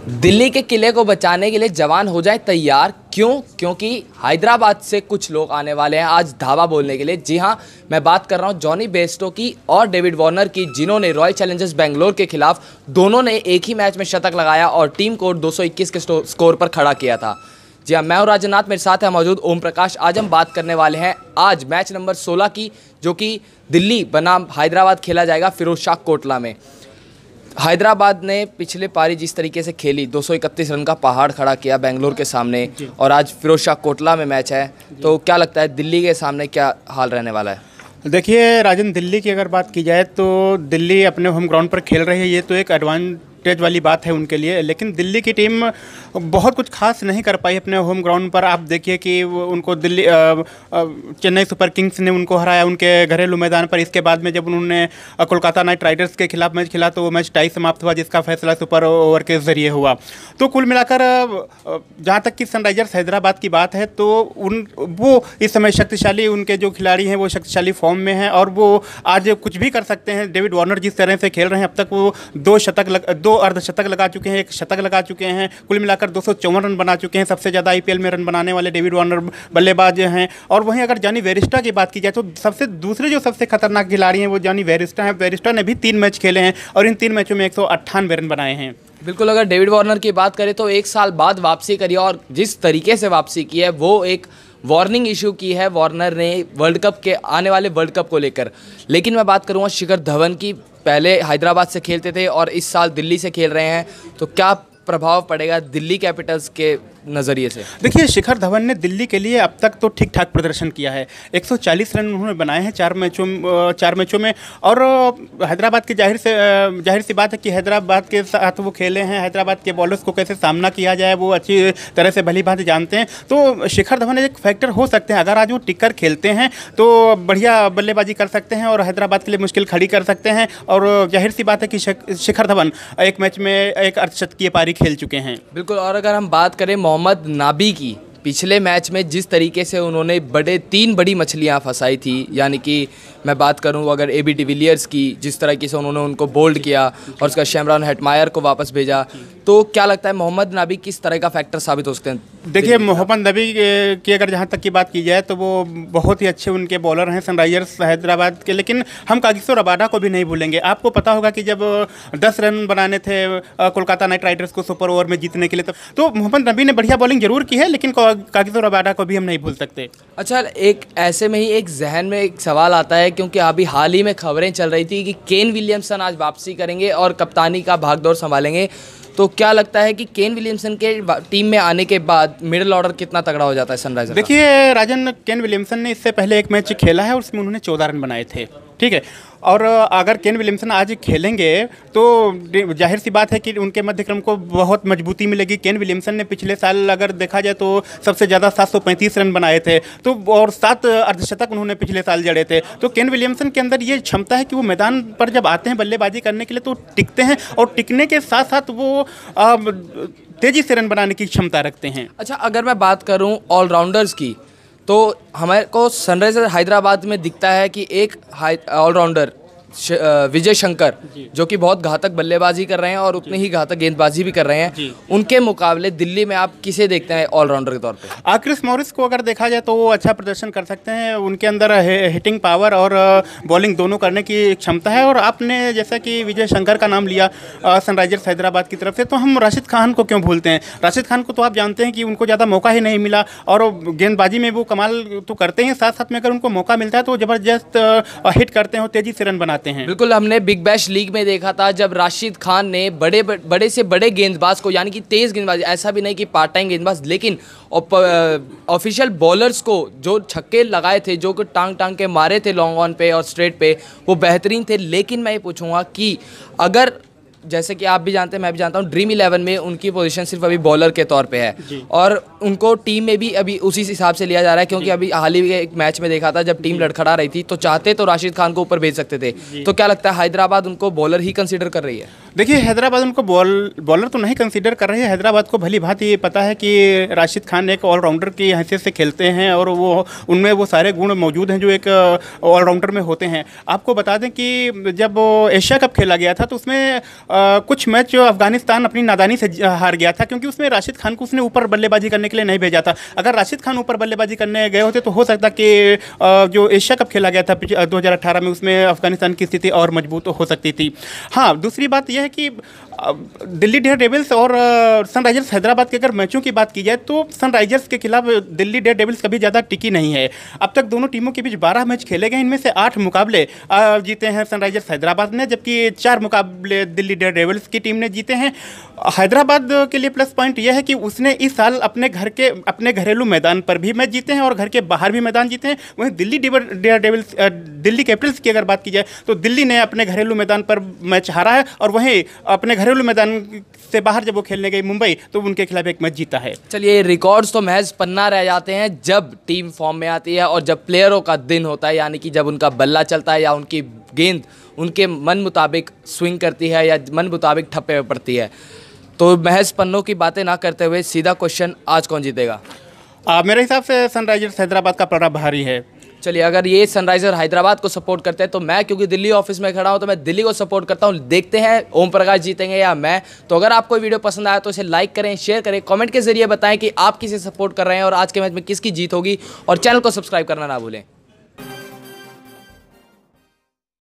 दिल्ली के किले को बचाने के लिए जवान हो जाए तैयार। क्यों? क्योंकि हैदराबाद से कुछ लोग आने वाले हैं आज धावा बोलने के लिए। जी हां, मैं बात कर रहा हूं जॉनी बेयरस्टो की और डेविड वार्नर की, जिन्होंने रॉयल चैलेंजर्स बेंगलोर के खिलाफ दोनों ने एक ही मैच में शतक लगाया और टीम को 221 के स्कोर पर खड़ा किया था। जी हाँ, मैं हूं राजनाथ, मेरे साथ है मौजूद ओम प्रकाश। आज हम बात करने वाले हैं आज मैच नंबर 16 की, जो कि दिल्ली बनाम हैदराबाद खेला जाएगा फिरोज शाह कोटला में। हैदराबाद ने पिछले पारी जिस तरीके से खेली, 231 रन का पहाड़ खड़ा किया बेंगलोर के सामने, और आज फिरोज शाह कोटला में मैच है, तो क्या लगता है दिल्ली के सामने क्या हाल रहने वाला है? देखिए राजन, दिल्ली की अगर बात की जाए तो दिल्ली अपने होम ग्राउंड पर खेल रही है, ये तो एक एडवांटेज वाली बात है उनके लिए। लेकिन दिल्ली की टीम बहुत कुछ खास नहीं कर पाई अपने होम ग्राउंड पर। आप देखिए कि उनको दिल्ली चेन्नई सुपर किंग्स ने उनको हराया उनके घरेलू मैदान पर। इसके बाद में जब उन्होंने कोलकाता नाइट राइडर्स के खिलाफ मैच खेला तो वो मैच टाई समाप्त हुआ, जिसका फैसला सुपर ओवर के जरिए हुआ। तो कुल मिलाकर जहाँ तक कि सनराइजर्स हैदराबाद की बात है तो वो इस समय शक्तिशाली, उनके जो खिलाड़ी हैं वो शक्तिशाली फॉर्म में हैं और वो आज कुछ भी कर सकते हैं। डेविड वार्नर जिस तरह से खेल रहे हैं, अब तक वो दो अर्धशतक लगा चुके हैं, एक शतक लगा चुके हैं, कुल मिलाकर 254 रन बना चुके हैं। सबसे ज़्यादा आईपीएल में रन बनाने वाले डेविड वार्नर बल्लेबाज हैं। और वहीं अगर जॉनी बेयरस्टो की बात की जाए तो सबसे खतरनाक खिलाड़ी हैं वो जॉनी बेयरस्टो हैं। बेयरस्टो ने भी 3 मैच खेले हैं और इन 3 मैचों में 198 रन बनाए हैं। बिल्कुल, अगर डेविड वार्नर की बात करें तो 1 साल बाद वापसी करी और जिस तरीके से वापसी की है वो एक वार्निंग इशू की है वार्नर ने वर्ल्ड कप के, आने वाले वर्ल्ड कप को लेकर। लेकिन मैं बात करूँगा शिखर धवन की, पहले हैदराबाद से खेलते थे और इस साल दिल्ली से खेल रहे हैं, तो क्या प्रभाव पड़ेगा दिल्ली कैपिटल्स के नज़रिए से? देखिए, शिखर धवन ने दिल्ली के लिए अब तक तो ठीक ठाक प्रदर्शन किया है। 140 रन उन्होंने बनाए हैं 4 मैचों में। और हैदराबाद की जाहिर सी बात है कि हैदराबाद के साथ वो खेले हैं, हैदराबाद के बॉलर्स को कैसे सामना किया जाए वो अच्छी तरह से भली भांति जानते हैं। तो शिखर धवन एक फैक्टर हो सकते हैं, अगर आज वो टिककर खेलते हैं तो बढ़िया बल्लेबाजी कर सकते हैं और हैदराबाद के लिए मुश्किल खड़ी कर सकते हैं। और जाहिर सी बात है कि शिखर धवन एक मैच में एक अर्धशतकीय पारी खेल चुके हैं। बिल्कुल, और अगर हम बात करें मोहम्मद नाबी की, पिछले मैच में जिस तरीके से उन्होंने 3 बड़ी मछलियां फंसाई थी, यानी कि मैं बात करूं अगर एबी डिविलियर्स की, जिस तरीके से उन्होंने उनको बोल्ड किया और उसका शैमरॉन हेटमायर को वापस भेजा, तो क्या लगता है मोहम्मद नबी किस तरह का फैक्टर साबित हो सकते हैं? देखिए, मोहम्मद नबी की अगर जहां तक की बात की जाए तो वो बहुत ही अच्छे उनके बॉलर हैं सनराइजर्स हैदराबाद के। लेकिन हम कागिसो रबाडा को भी नहीं भूलेंगे। आपको पता होगा कि जब 10 रन बनाने थे कोलकाता नाइट राइडर्स को सुपर ओवर में जीतने के लिए, तो मोहम्मद नबी ने बढ़िया बॉलिंग जरूर की है, लेकिन कागिसो रबाडा को भी हम नहीं भूल सकते। अच्छा, एक ऐसे में ही एक जहन में एक सवाल आता है, क्योंकि अभी हाल ही में खबरें चल रही थी कि केन विलियमसन आज वापसी करेंगे और कप्तानी का भागदौड़ संभालेंगे, तो क्या लगता है कि केन विलियमसन के टीम में आने के बाद मिडिल ऑर्डर कितना तगड़ा हो जाता है सनराइजर्स? देखिए राजन, केन विलियमसन ने इससे पहले एक मैच खेला है और उसमें उन्होंने 14 रन बनाए थे, ठीक है। और अगर केन विलियमसन आज खेलेंगे तो जाहिर सी बात है कि उनके मध्यक्रम को बहुत मजबूती मिलेगी। केन विलियमसन ने पिछले साल अगर देखा जाए तो सबसे ज़्यादा 735 रन बनाए थे, तो और 7 अर्धशतक उन्होंने पिछले साल जड़े थे। तो केन विलियमसन के अंदर ये क्षमता है कि वो मैदान पर जब आते हैं बल्लेबाजी करने के लिए तो टिकते हैं, और टिकने के साथ साथ वो तेज़ी से रन बनाने की क्षमता रखते हैं। अच्छा, अगर मैं बात करूं ऑलराउंडर्स की, तो हमारे को सनराइजर्स हैदराबाद में दिखता है कि एक ऑलराउंडर विजय शंकर, जो कि बहुत घातक बल्लेबाजी कर रहे हैं और उतनी ही घातक गेंदबाजी भी कर रहे हैं, उनके मुकाबले दिल्ली में आप किसे देखते हैं ऑलराउंडर के तौर पे? क्रिस मॉरिस को अगर देखा जाए तो वो अच्छा प्रदर्शन कर सकते हैं। उनके अंदर हिटिंग पावर और बॉलिंग दोनों करने की क्षमता है। और आपने जैसा कि विजय शंकर का नाम लिया सनराइजर्स हैदराबाद की तरफ से, तो हम राशिद खान को क्यों भूलते हैं? राशिद खान को तो आप जानते हैं कि उनको ज़्यादा मौका ही नहीं मिला, और गेंदबाजी में वो कमाल तो करते हैं, साथ साथ में अगर उनको मौका मिलता है तो ज़बरदस्त हिट करते हैं और तेज़ी से रन बनाते हैं। बिल्कुल, हमने बिग बैश लीग में देखा था जब राशिद खान ने बड़े से बड़े गेंदबाज को, यानी कि तेज गेंदबाज, ऐसा भी नहीं कि पार्ट टाइम गेंदबाज, लेकिन ऑफिशियल बॉलर्स को जो छक्के लगाए थे, जो टांग के मारे थे लॉन्ग ऑन पे और स्ट्रेट पे, वो बेहतरीन थे। लेकिन मैं ये पूछूंगा कि अगर, जैसे कि आप भी जानते हैं मैं भी जानता हूं, ड्रीम 11 में उनकी पोजीशन सिर्फ अभी बॉलर के तौर पे है और उनको टीम में भी अभी उसी हिसाब से लिया जा रहा है, क्योंकि अभी हाल ही एक मैच में देखा था जब टीम लड़खड़ा रही थी तो चाहते तो राशिद खान को ऊपर भेज सकते थे। तो क्या लगता है हैदराबाद उनको बॉलर ही कंसीडर कर रही है? देखिए, हैदराबाद उनको बॉलर तो नहीं कंसीडर कर रही है। हैदराबाद को भली भांति ये पता है कि राशिद खान एक ऑलराउंडर की हैसियत से खेलते हैं और वो उनमें वो सारे गुण मौजूद हैं जो एक ऑलराउंडर में होते हैं। आपको बता दें कि जब एशिया कप खेला गया था तो उसमें कुछ मैच जो अफगानिस्तान अपनी नादानी से हार गया था, क्योंकि उसमें राशिद खान को उसने ऊपर बल्लेबाजी करने के लिए नहीं भेजा था। अगर राशिद खान ऊपर बल्लेबाजी करने गए होते तो हो सकता कि जो एशिया कप खेला गया था 2018 में, उसमें अफगानिस्तान की स्थिति और मजबूत हो सकती थी। हाँ, दूसरी बात यह है कि दिल्ली डेयरडेविल्स और सनराइजर्स हैदराबाद के अगर मैचों की बात की जाए तो सनराइजर्स के खिलाफ दिल्ली डेयरडेविल्स कभी ज़्यादा टिकी नहीं है। अब तक दोनों टीमों के बीच 12 मैच खेले गए, इनमें से 8 मुकाबले जीते हैं सनराइजर्स हैदराबाद ने, जबकि 4 मुकाबले दिल्ली डेयरडेविल्स की टीम ने जीते हैं। हैदराबाद के लिए प्लस पॉइंट यह है कि उसने इस साल अपने घरेलू मैदान पर भी मैच जीते हैं और घर के बाहर भी मैदान जीते हैं। वहीं दिल्ली कैपिटल्स की अगर बात की जाए तो दिल्ली ने अपने घरेलू मैदान पर मैच हारा है, और वहीं अपने घरेलू मैदान से बाहर जब वो खेलने गई मुंबई तो उनके खिलाफ एक मैच जीता है। चलिए, रिकॉर्ड्स तो महज पन्ना रह जाते हैं जब टीम फॉर्म में आती है और जब प्लेयरों का दिन होता है, यानी कि जब उनका बल्ला चलता है या उनकी गेंद उनके मन मुताबिक स्विंग करती है या मन मुताबिक ठप्पे पे पड़ती है। तो महज पन्नों की बातें ना करते हुए सीधा क्वेश्चन, आज कौन जीतेगा? मेरे हिसाब से सनराइजर्स हैदराबाद का पलड़ा भारी है। चलिए, अगर ये सनराइजर हैदराबाद को सपोर्ट करते हैं तो मैं, क्योंकि दिल्ली ऑफिस में खड़ा हूं, तो मैं दिल्ली को सपोर्ट करता हूं। देखते हैं ओम प्रकाश जीतेंगे या मैं। तो अगर आपको वीडियो पसंद आया तो इसे लाइक करें, शेयर करें, कमेंट के जरिए बताएं कि आप किसे सपोर्ट कर रहे हैं और आज के मैच में किसकी जीत होगी, और चैनल को सब्सक्राइब करना ना भूलें।